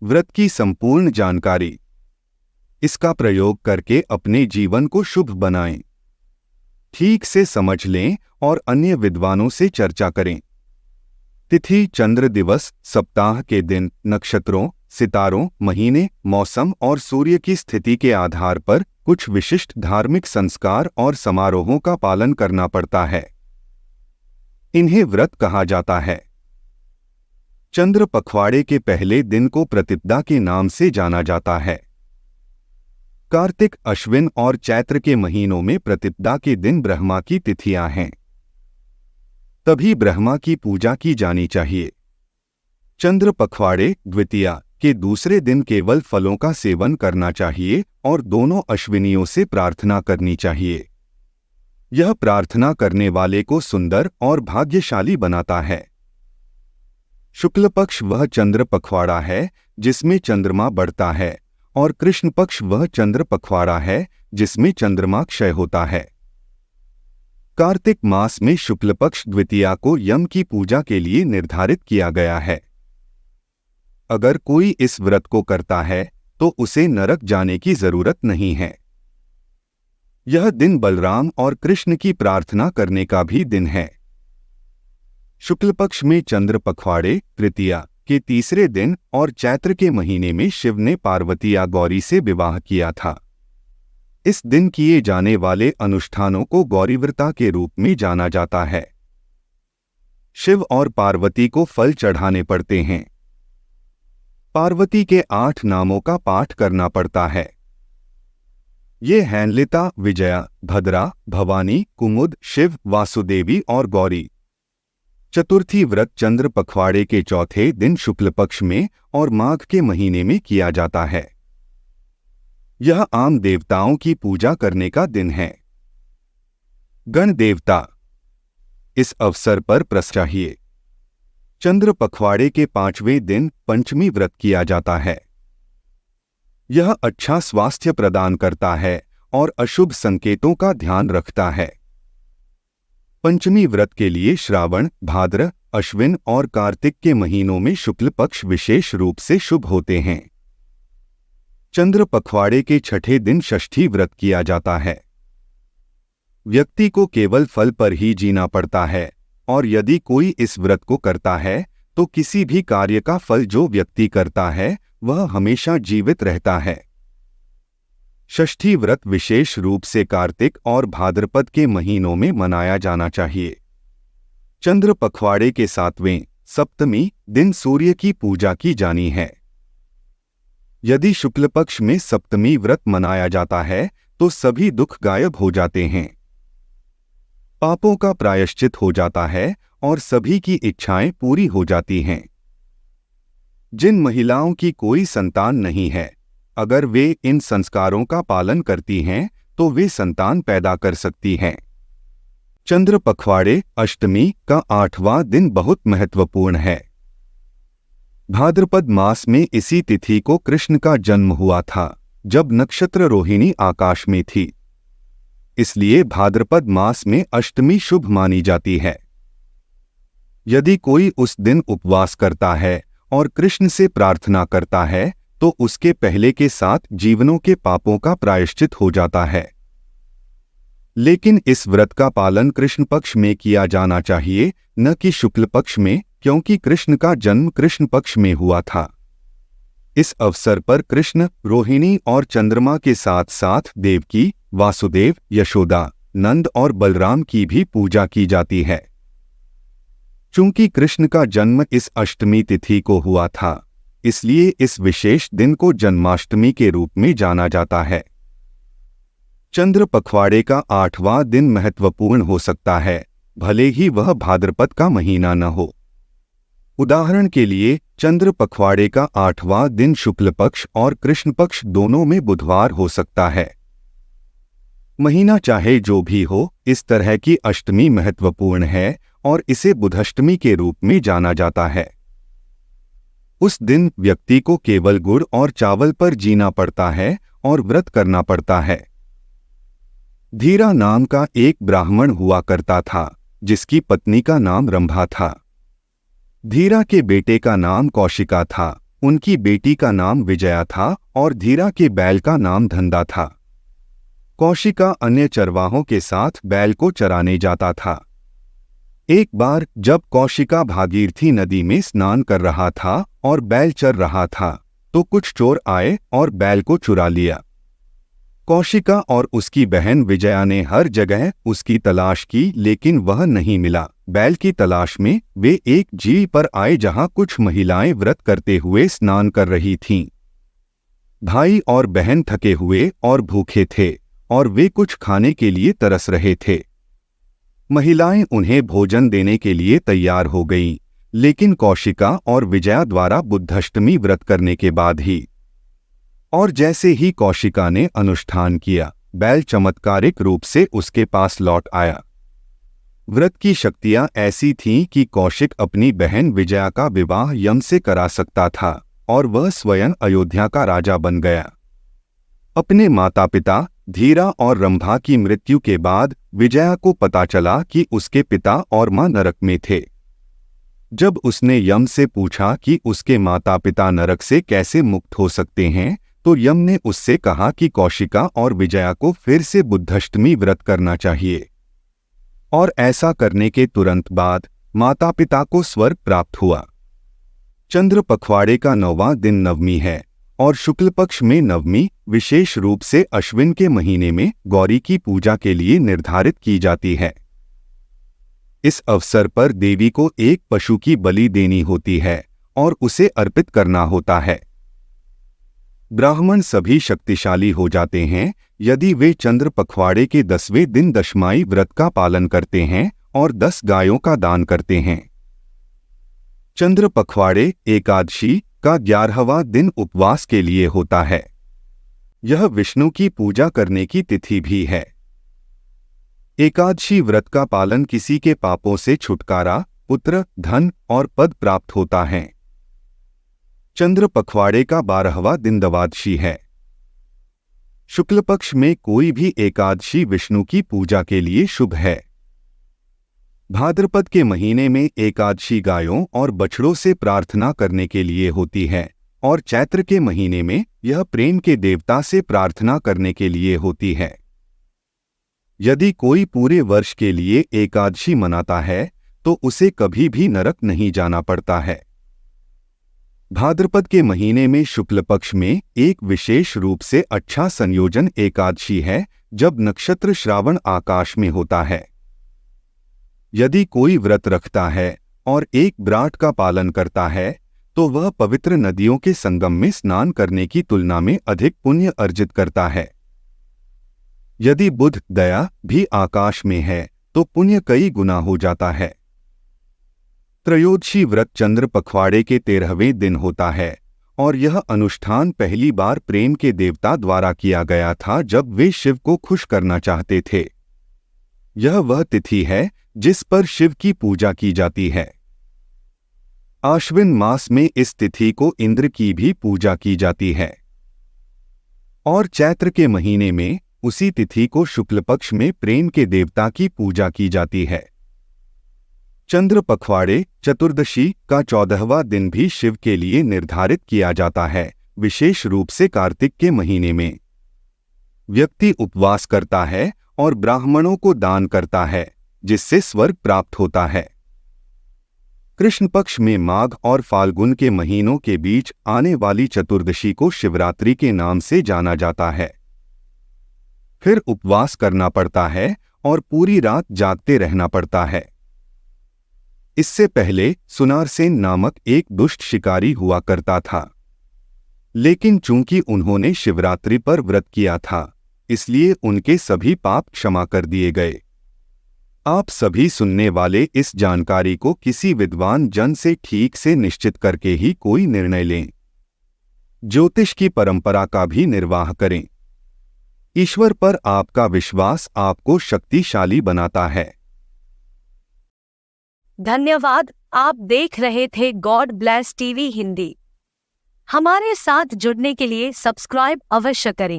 व्रत की संपूर्ण जानकारी। इसका प्रयोग करके अपने जीवन को शुभ बनाएं। ठीक से समझ लें और अन्य विद्वानों से चर्चा करें। तिथि, चंद्र दिवस, सप्ताह के दिन, नक्षत्रों, सितारों, महीने, मौसम और सूर्य की स्थिति के आधार पर कुछ विशिष्ट धार्मिक संस्कार और समारोहों का पालन करना पड़ता है। इन्हें व्रत कहा जाता है। चंद्र पखवाड़े के पहले दिन को प्रतिपदा के नाम से जाना जाता है। कार्तिक, अश्विन और चैत्र के महीनों में प्रतिपदा के दिन ब्रह्मा की तिथियां हैं, तभी ब्रह्मा की पूजा की जानी चाहिए। चंद्र पखवाड़े द्वितीया के दूसरे दिन केवल फलों का सेवन करना चाहिए और दोनों अश्विनियों से प्रार्थना करनी चाहिए। यह प्रार्थना करने वाले को सुंदर और भाग्यशाली बनाता है। शुक्ल पक्ष वह चंद्र पखवाड़ा है जिसमें चंद्रमा बढ़ता है और कृष्ण पक्ष वह चंद्र पखवाड़ा है जिसमें चंद्रमा क्षय होता है। कार्तिक मास में शुक्ल पक्ष द्वितीया को यम की पूजा के लिए निर्धारित किया गया है। अगर कोई इस व्रत को करता है तो उसे नरक जाने की जरूरत नहीं है। यह दिन बलराम और कृष्ण की प्रार्थना करने का भी दिन है। शुक्ल पक्ष में चंद्र पखवाड़े तृतीया के तीसरे दिन और चैत्र के महीने में शिव ने पार्वती या गौरी से विवाह किया था। इस दिन किए जाने वाले अनुष्ठानों को गौरीव्रता के रूप में जाना जाता है। शिव और पार्वती को फल चढ़ाने पड़ते हैं। पार्वती के 8 नामों का पाठ करना पड़ता है। ये हैं ललिता, विजया, भद्रा, भवानी, कुमुद, शिव, वासुदेवी और गौरी। चतुर्थी व्रत चंद्र पखवाड़े के चौथे दिन शुक्ल पक्ष में और माघ के महीने में किया जाता है। यह आम देवताओं की पूजा करने का दिन है। गण देवता इस अवसर पर चाहिए। चंद्र पखवाड़े के 5वें दिन पंचमी व्रत किया जाता है। यह अच्छा स्वास्थ्य प्रदान करता है और अशुभ संकेतों का ध्यान रखता है। पंचमी व्रत के लिए श्रावण, भाद्र, अश्विन और कार्तिक के महीनों में शुक्ल पक्ष विशेष रूप से शुभ होते हैं। चंद्र पखवाड़े के छठे दिन षष्ठी व्रत किया जाता है। व्यक्ति को केवल फल पर ही जीना पड़ता है और यदि कोई इस व्रत को करता है तो किसी भी कार्य का फल जो व्यक्ति करता है वह हमेशा जीवित रहता है। षष्ठी व्रत विशेष रूप से कार्तिक और भाद्रपद के महीनों में मनाया जाना चाहिए। चंद्र पखवाड़े के 7वें सप्तमी दिन सूर्य की पूजा की जानी है। यदि शुक्ल पक्ष में सप्तमी व्रत मनाया जाता है तो सभी दुख गायब हो जाते हैं, पापों का प्रायश्चित हो जाता है और सभी की इच्छाएं पूरी हो जाती हैं। जिन महिलाओं की कोई संतान नहीं है, अगर वे इन संस्कारों का पालन करती हैं तो वे संतान पैदा कर सकती हैं। चंद्र पखवाड़े अष्टमी का 8वां दिन बहुत महत्वपूर्ण है। भाद्रपद मास में इसी तिथि को कृष्ण का जन्म हुआ था जब नक्षत्र रोहिणी आकाश में थी। इसलिए भाद्रपद मास में अष्टमी शुभ मानी जाती है। यदि कोई उस दिन उपवास करता है और कृष्ण से प्रार्थना करता है तो उसके पहले के 7 जीवनों के पापों का प्रायश्चित हो जाता है। लेकिन इस व्रत का पालन कृष्ण पक्ष में किया जाना चाहिए, न कि शुक्ल पक्ष में, क्योंकि कृष्ण का जन्म कृष्ण पक्ष में हुआ था। इस अवसर पर कृष्ण, रोहिणी और चंद्रमा के साथ साथ देवकी, वासुदेव, यशोदा, नंद और बलराम की भी पूजा की जाती है। चूंकि कृष्ण का जन्म इस अष्टमी तिथि को हुआ था, इसलिए इस विशेष दिन को जन्माष्टमी के रूप में जाना जाता है। चंद्र पखवाड़े का 8वां दिन महत्वपूर्ण हो सकता है, भले ही वह भाद्रपद का महीना न हो। उदाहरण के लिए चंद्र पखवाड़े का 8वां दिन शुक्ल पक्ष और कृष्ण पक्ष दोनों में बुधवार हो सकता है। महीना चाहे जो भी हो, इस तरह की अष्टमी महत्वपूर्ण है और इसे बुधष्टमी के रूप में जाना जाता है। उस दिन व्यक्ति को केवल गुड़ और चावल पर जीना पड़ता है और व्रत करना पड़ता है। धीरा नाम का एक ब्राह्मण हुआ करता था जिसकी पत्नी का नाम रंभा था। धीरा के बेटे का नाम कौशिका था उनकी बेटी का नाम विजया था और धीरा के बैल का नाम धंधा था। कौशिका अन्य चरवाहों के साथ बैल को चराने जाता था। एक बार जब कौशिका भागीरथी नदी में स्नान कर रहा था और बैल चर रहा था, तो कुछ चोर आए और बैल को चुरा लिया। कौशिका और उसकी बहन विजया ने हर जगह उसकी तलाश की, लेकिन वह नहीं मिला। बैल की तलाश में वे एक झील पर आए जहां कुछ महिलाएं व्रत करते हुए स्नान कर रही थीं। भाई और बहन थके हुए और भूखे थे और वे कुछ खाने के लिए तरस रहे थे। महिलाएं उन्हें भोजन देने के लिए तैयार हो गईं, लेकिन कौशिका और विजया द्वारा बुद्धष्टमी व्रत करने के बाद ही, और जैसे ही कौशिका ने अनुष्ठान किया, बैल चमत्कारिक रूप से उसके पास लौट आया। व्रत की शक्तियां ऐसी थीं कि कौशिक अपनी बहन विजया का विवाह यम से करा सकता था और वह स्वयं अयोध्या का राजा बन गया। अपने माता पिता धीरा और रंभा की मृत्यु के बाद विजया को पता चला कि उसके पिता और मां नरक में थे। जब उसने यम से पूछा कि उसके माता पिता नरक से कैसे मुक्त हो सकते हैं, तो यम ने उससे कहा कि कौशिका और विजया को फिर से बुद्धष्टमी व्रत करना चाहिए, और ऐसा करने के तुरंत बाद माता पिता को स्वर्ग प्राप्त हुआ। चंद्र पखवाड़े का 9वां दिन नवमी है और शुक्ल पक्ष में नवमी विशेष रूप से अश्विन के महीने में गौरी की पूजा के लिए निर्धारित की जाती है। इस अवसर पर देवी को एक पशु की बलि देनी होती है और उसे अर्पित करना होता है। ब्राह्मण सभी शक्तिशाली हो जाते हैं यदि वे चंद्र पखवाड़े के 10वें दिन दशमाई व्रत का पालन करते हैं और 10 गायों का दान करते हैं। चंद्र पखवाड़े एकादशी का 11वां दिन उपवास के लिए होता है। यह विष्णु की पूजा करने की तिथि भी है। एकादशी व्रत का पालन किसी के पापों से छुटकारा, पुत्र, धन और पद प्राप्त होता है। चंद्र पखवाड़े का 12वां दिन द्वादशी है। शुक्ल पक्ष में कोई भी एकादशी विष्णु की पूजा के लिए शुभ है। भाद्रपद के महीने में एकादशी गायों और बछड़ों से प्रार्थना करने के लिए होती है और चैत्र के महीने में यह प्रेम के देवता से प्रार्थना करने के लिए होती है। यदि कोई पूरे वर्ष के लिए एकादशी मनाता है तो उसे कभी भी नरक नहीं जाना पड़ता है। भाद्रपद के महीने में शुक्ल पक्ष में एक विशेष रूप से अच्छा संयोजन एकादशी है जब नक्षत्र श्रावण आकाश में होता है। यदि कोई व्रत रखता है और एक व्रत का पालन करता है तो वह पवित्र नदियों के संगम में स्नान करने की तुलना में अधिक पुण्य अर्जित करता है। यदि बुध दया भी आकाश में है तो पुण्य कई गुना हो जाता है। त्रयोदशी व्रत चंद्र पखवाड़े के 13वें दिन होता है और यह अनुष्ठान पहली बार प्रेम के देवता द्वारा किया गया था जब वे शिव को खुश करना चाहते थे। यह वह तिथि है जिस पर शिव की पूजा की जाती है। आश्विन मास में इस तिथि को इंद्र की भी पूजा की जाती है और चैत्र के महीने में उसी तिथि को शुक्ल पक्ष में प्रेम के देवता की पूजा की जाती है। चंद्र पखवाड़े चतुर्दशी का 14वां दिन भी शिव के लिए निर्धारित किया जाता है, विशेष रूप से कार्तिक के महीने में। व्यक्ति उपवास करता है और ब्राह्मणों को दान करता है जिससे स्वर्ग प्राप्त होता है। कृष्ण पक्ष में माघ और फाल्गुन के महीनों के बीच आने वाली चतुर्दशी को शिवरात्रि के नाम से जाना जाता है। फिर उपवास करना पड़ता है और पूरी रात जागते रहना पड़ता है। इससे पहले सुनारसेन नामक एक दुष्ट शिकारी हुआ करता था, लेकिन चूंकि उन्होंने शिवरात्रि पर व्रत किया था इसलिए उनके सभी पाप क्षमा कर दिए गए। आप सभी सुनने वाले इस जानकारी को किसी विद्वान जन से ठीक से निश्चित करके ही कोई निर्णय लें। ज्योतिष की परंपरा का भी निर्वाह करें। ईश्वर पर आपका विश्वास आपको शक्तिशाली बनाता है। धन्यवाद। आप देख रहे थे गॉड ब्लेस टीवी हिंदी। हमारे साथ जुड़ने के लिए सब्सक्राइब अवश्य करें।